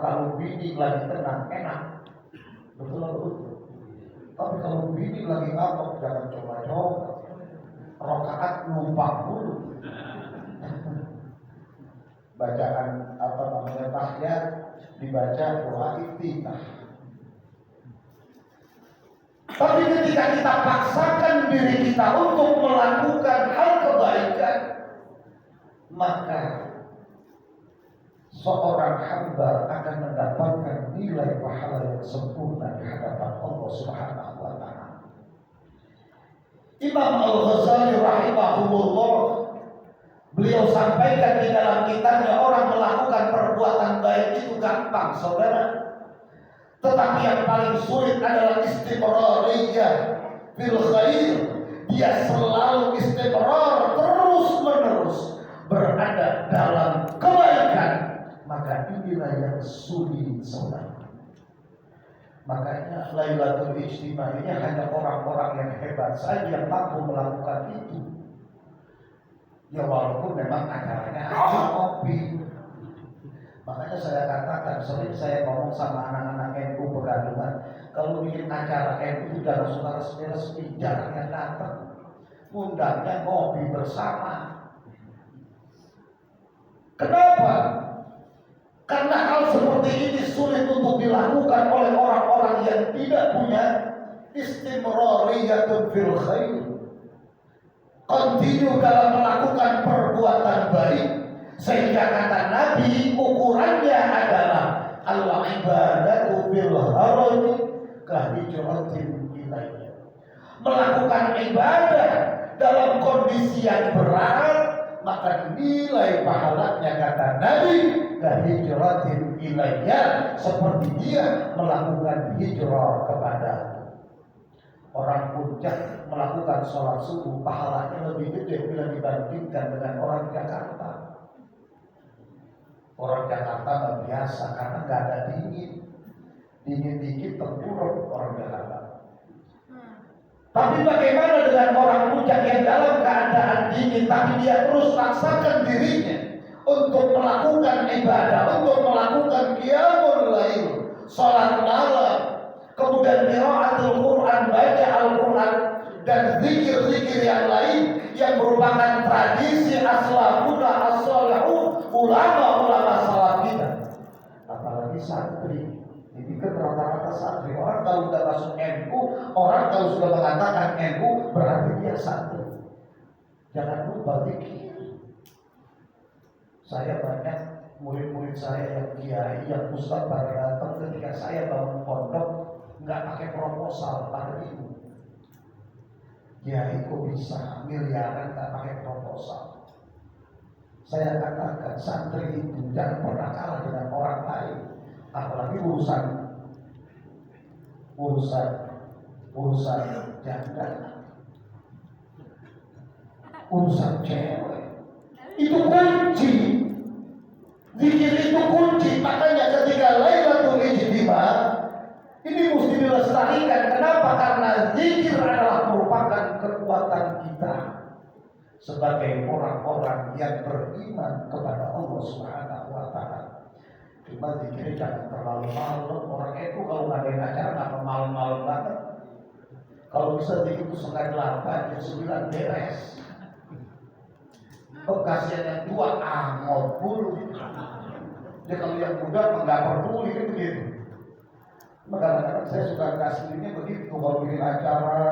kalau bini lagi tenang enak, betul betul. Tapi kalau bini lagi ngambek jangan coba-coba. Rakaat lupa dulu. Bacaan tahiyat dibaca doa iftitah. Tapi ketika kita paksakan diri kita untuk melakukan hal kebaikan, maka seorang hamba akan mendapatkan nilai pahala yang sempurna di hadapan Allah Subhanahu wa taala. Imam Al-Ghazali rahimahullah, beliau sampaikan di dalam kitabnya, orang melakukan perbuatan baik itu gampang, saudara. Tetapi yang paling sulit adalah istimrariyah fil khair. Dia selalu istimrar, terus menerus berada dalam kebaikan. Maka inilah yang sulit, saudara. Makanya Lailatul Ijtimai ini hanya orang-orang yang hebat saja yang mampu melakukan itu. Ya walaupun memang acaranya kopi. Makanya saya katakan, sering saya ngomong sama anak-anak NU Pegadungan, kalau bikin acara NU itu jangan saudara resmi, jarang yang datang. Undangnya ngopi bersama. Kenapa? Karena hal seperti ini sulit untuk dilakukan oleh orang-orang yang tidak punya istimrariyatun fil khair. Continue dalam melakukan perbuatan baik. Sehingga kata Nabi, ukurannya adalah al-ibadatu fil haraj kahijratin ilayya. Melakukan ibadah dalam kondisi yang berat, maka nilai pahalanya kata Nabi kahijratin ilayya, seperti dia melakukan hijrah kepada orang Puncak melakukan sholat subuh, pahalanya lebih gede bila dibandingkan dengan orang Jakarta. Orang Jakarta nggak biasa karena nggak ada dingin dikit terpuruk orang Jakarta. Tapi bagaimana dengan orang Puncak yang dalam keadaan dingin, tapi dia terus paksakan dirinya untuk melakukan ibadah, untuk melakukan qiyamul lail, sholat malam, kemudian qiraatul Quran, baca Al-Quran, dan zikir-zikir yang lain yang merupakan tradisi aslafuna as-salihun, ulama-ulama salaf kita. Apalagi santri, ini kan rata-rata santri. Orang kalau sudah masuk NU, orang kalau sudah mengatakan NU berarti dia santri. Jangan lupa zikir. Saya banyak murid-murid saya yang kiai, yang ustaz pada datang ketika saya bangun pondok nggak pakai proposal pada ibu. Kiai kok bisa miliaran nggak pakai proposal? Saya katakan santri itu jangan pernah kalah dengan orang lain, apalagi urusan janda, urusan cewek. Itu kunci. Zikir itu kunci. Makanya ketika Lailatul Ijtimai ini mesti dilestarikan. Kenapa? Karena zikir adalah merupakan kekuatan kita sebagai orang-orang yang beriman kepada Allah Subhanahu wa taala. Cuma zikir jangan terlalu malam. Orang itu kalau ngadain acara nggak malam-malam banget. Kalau bisa zikir itu setengah 8, jam 9 beres. Kasihan yang tua anggot dulu. Dia kalau yang muda nggak peduli kan begitu. Kadang-kadang saya suka kasihnya begitu. Kalau bikin acara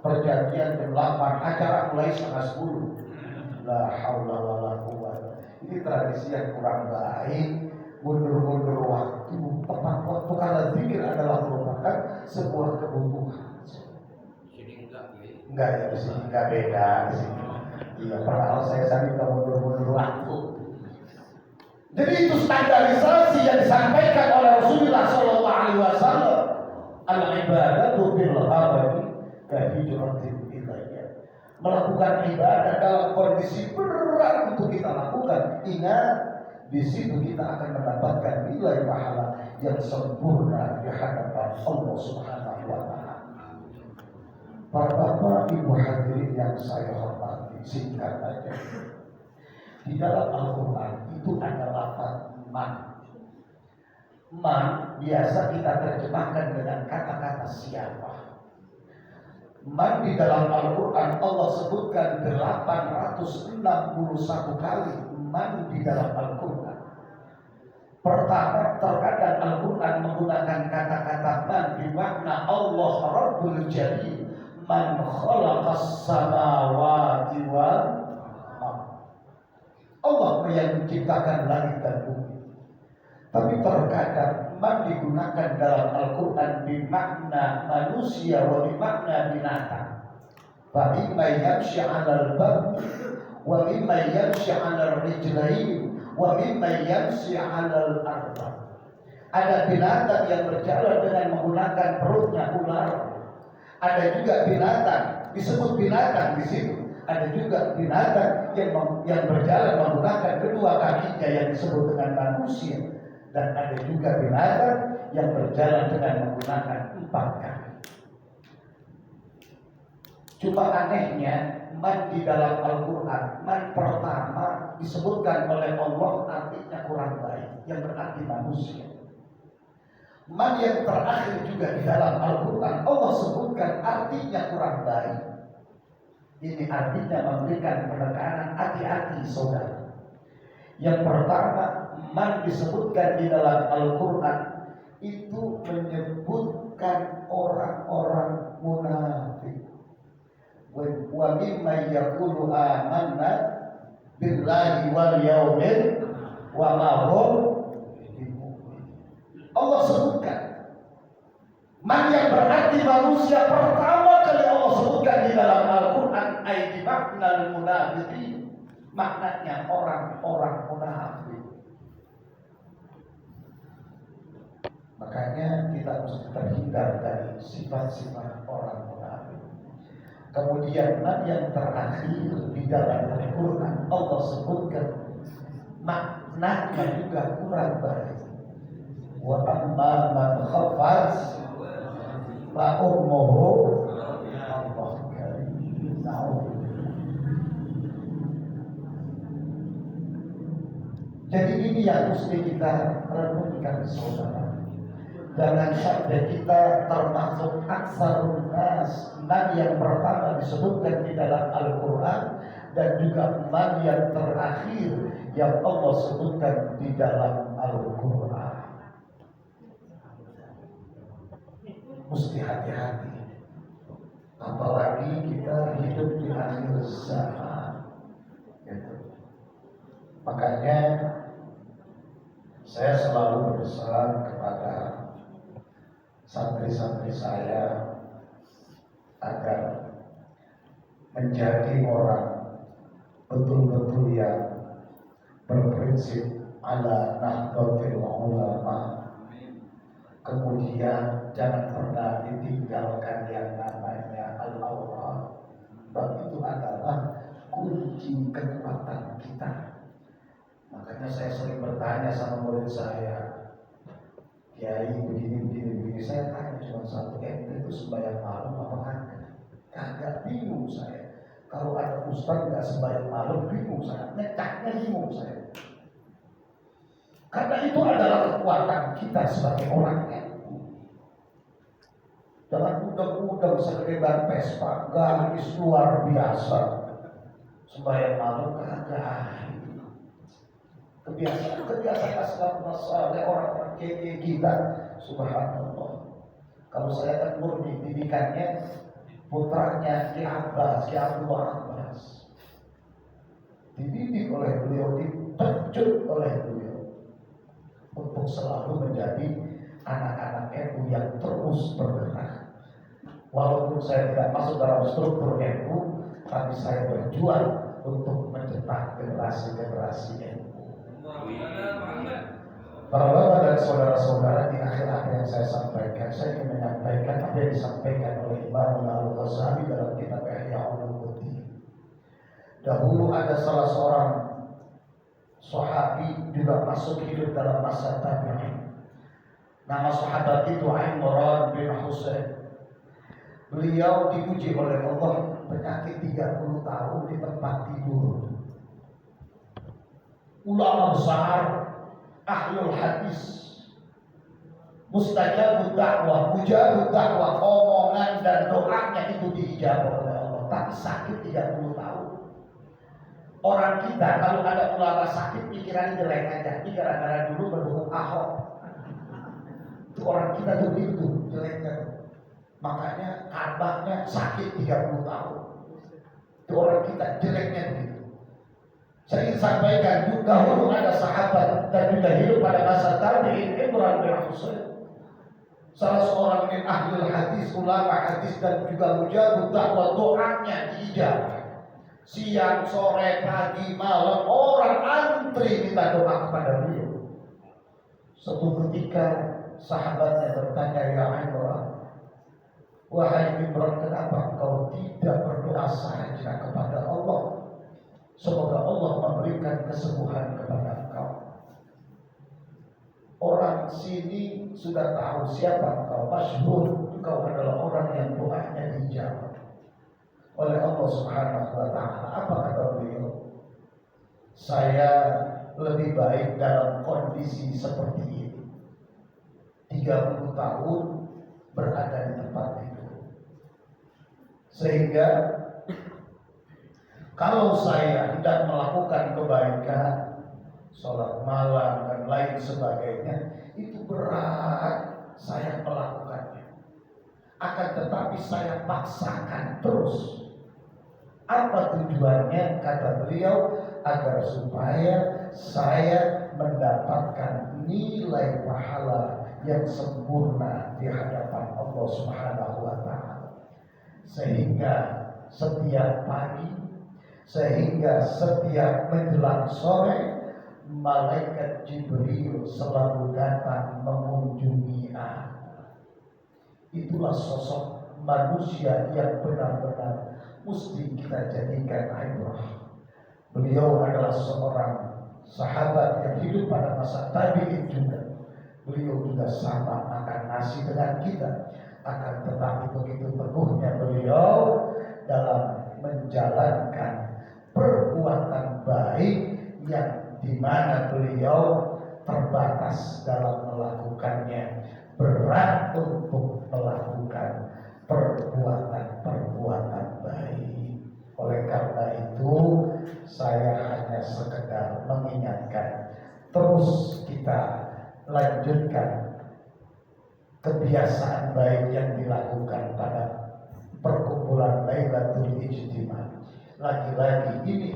perjanjian jam 8, acara mulai setengah 10. La haula wala quwwata. Ini tradisi yang kurang baik. Mundur-mundur waktu, tepat waktu, karena zikir adalah merupakan sebuah kebutuhan. Enggak ya, di sini enggak beda di sini. Iya, padahal saya sambil mundur-mundur waktu. Jadi itu standarisasi yang disampaikan oleh Rasulullah SAW. Al-ibadatu fil haraj kahijratin ilayya. Melakukan ibadah dalam kondisi berat untuk kita lakukan. Ingat, di situ kita akan mendapatkan nilai pahala yang sempurna di hadapan Allah Subhanahu wa taala. Para bapak ibu hadirin yang saya hormati, singkat saja. Di dalam Al-Quran itu ada lafaz man. Man biasa kita terjemahkan dengan kata-kata siapa. Man di dalam Al-Quran Allah sebutkan 861 kali man di dalam Al-Quran. Pertama, terkadang Al-Quran menggunakan kata-kata man bermakna Allah Rabbul Jalil, man khalaqas samawati wal ardh. Allah yang menciptakan langit dan bumi. Tapi terkadang man digunakan dalam Al-Quran bermakna manusia wa bermakna binatang. Fa imma yamshi 'alal barri wa imma yamshi 'alal rijlain wa mimma yamshi 'alal ardh. Ada binatang yang berjalan dengan menggunakan perutnya ular. Ada juga binatang disebut binatang di situ. Ada juga binatang yang berjalan menggunakan kedua kakinya yang disebut dengan manusia. Dan ada juga binatang yang berjalan dengan menggunakan 4 kaki. Cuma anehnya man di dalam Al-Quran, man pertama disebutkan oleh Allah artinya kurang baik, yang berarti manusia. Man yang terakhir juga di dalam Al-Quran Allah sebutkan artinya kurang baik. Ini artinya memberikan penekanan, hati-hati saudara. Yang pertama, man disebutkan di dalam Al-Quran itu menyebutkan orang-orang munafik. Wa mimma yaqulu amanna billahi wal yaumil wa ma hum bimu'minin. Allah sebutkan man yang berarti manusia pertama kali Allah sebutkan di dalam Al-Quran ay maknal munafiqin. Maknanya orang-orang munafik. Makanya kita harus terhindar dari sifat-sifat orang munafik. Kemudian yang terakhir di dalam Al-Quran Allah sebutkan maknanya juga kurang baik. Wa amma man khafaz fa ummuhu Allah karim. Jadi ini yang mesti kita renungkan saudara. Jangan sampai kita termasuk aksarun nas, man yang pertama disebutkan di dalam Al-Quran dan juga man yang terakhir yang Allah sebutkan di dalam Al-Quran. Mesti hati-hati. Apalagi kita hidup di akhir zaman. Gitu. Makanya saya selalu berpesan kepada santri-santri saya agar menjadi orang betul-betul yang berprinsip ala nahdlatul ulama. Kemudian jangan pernah ditinggalkan yang namanya al-awrad. Sebab itu adalah kunci kekuatan kita. Makanya saya sering bertanya sama murid saya, Kiai begini. Saya tanya cuma satu, ente itu sembahyang malam apa kagak? Kagak, bingung saya. Kalau ada ustaz nggak sembahyang malam, bingung saya. Ngecaknya bingung saya. Karena itu adalah kekuatan kita sebagai orang NU. Jangan mudah-mudah sekedar Vespa, garis luar biasa. Sembahyang malam kagak. Kebiasaan asbab masalah orang-orang keke kita, subhanallah. Kalau saya kan murni didikannya putranya Ki Abbas, Ki Abdul Abbas, dididik oleh beliau, dipecut oleh beliau untuk selalu menjadi anak-anak NU yang terus bergerak. Walaupun saya tidak masuk dalam struktur NU, tapi saya berjuang untuk mencetak generasi-generasi NU. Para bapak dan saudara-saudara, di akhir apa yang saya sampaikan, saya ingin menyampaikan apa yang disampaikan oleh Imam Al-Ghazali dalam kitab Ihya Ulumuddin. Dahulu ada salah seorang sahabi juga masuk hidup dalam masa tabi'in. Nama sahabat itu Imran bin Husain. Beliau diuji oleh Allah penyakit 30 tahun di tempat tidur. Ulama besar, ahlul hadis, mustajabud dakwah, mujabud dakwah, omongan dan doanya itu diijabah oleh Allah. Tapi sakit 30 tahun. Orang kita kalau ada ulama sakit pikirannya jelek aja. Ini gara-gara dulu mendukung Ahok. Itu orang kita tuh gitu jeleknya. Makanya kabarnya sakit 30 tahun. Itu orang kita jeleknya begitu. Saya ingin sampaikan juga dahulu ada sahabat dan juga hidup pada masa tabi'in Imran bin Husain. Salah seorang min ahli hadis, ulama hadis dan juga mujabud dakwah, doanya diijabah. Siang, sore, pagi, malam orang antri minta doa kepada beliau. Suatu ketika sahabatnya bertanya, ya Imran, wahai Imran, kenapa engkau tidak berdoa saja kepada Allah? Semoga Allah memberikan kesembuhan kepada engkau. Orang sini sudah tahu siapa engkau, masyhur, engkau adalah orang yang doanya dijawab oleh Allah Subhanahu wa taala. Apa kata beliau? Saya lebih baik dalam kondisi seperti ini. 30 tahun berada di tempat itu. Sehingga kalau saya hendak melakukan kebaikan, sholat malam dan lain sebagainya, itu berat saya melakukannya. Akan tetapi saya paksakan terus. Apa tujuannya? Kata beliau, agar supaya saya mendapatkan nilai pahala yang sempurna di hadapan Allah Subhanahu wa taala. Sehingga setiap pagi, sehingga setiap menjelang sore, malaikat Jibril selalu datang mengunjungi aku. Itulah sosok manusia yang benar-benar mesti kita jadikan ibrah. Beliau adalah seorang sahabat yang hidup pada masa tabi'in juga. Beliau juga sama makan nasi dengan kita. Akan tetapi begitu teguhnya beliau dalam menjalankan perbuatan baik yang dimana beliau terbatas dalam melakukannya, berat untuk melakukan perbuatan baik. Oleh karena itu saya hanya sekedar mengingatkan, terus kita lanjutkan kebiasaan baik yang dilakukan pada perkumpulan Lailatul Ijtima. Lagi-lagi ini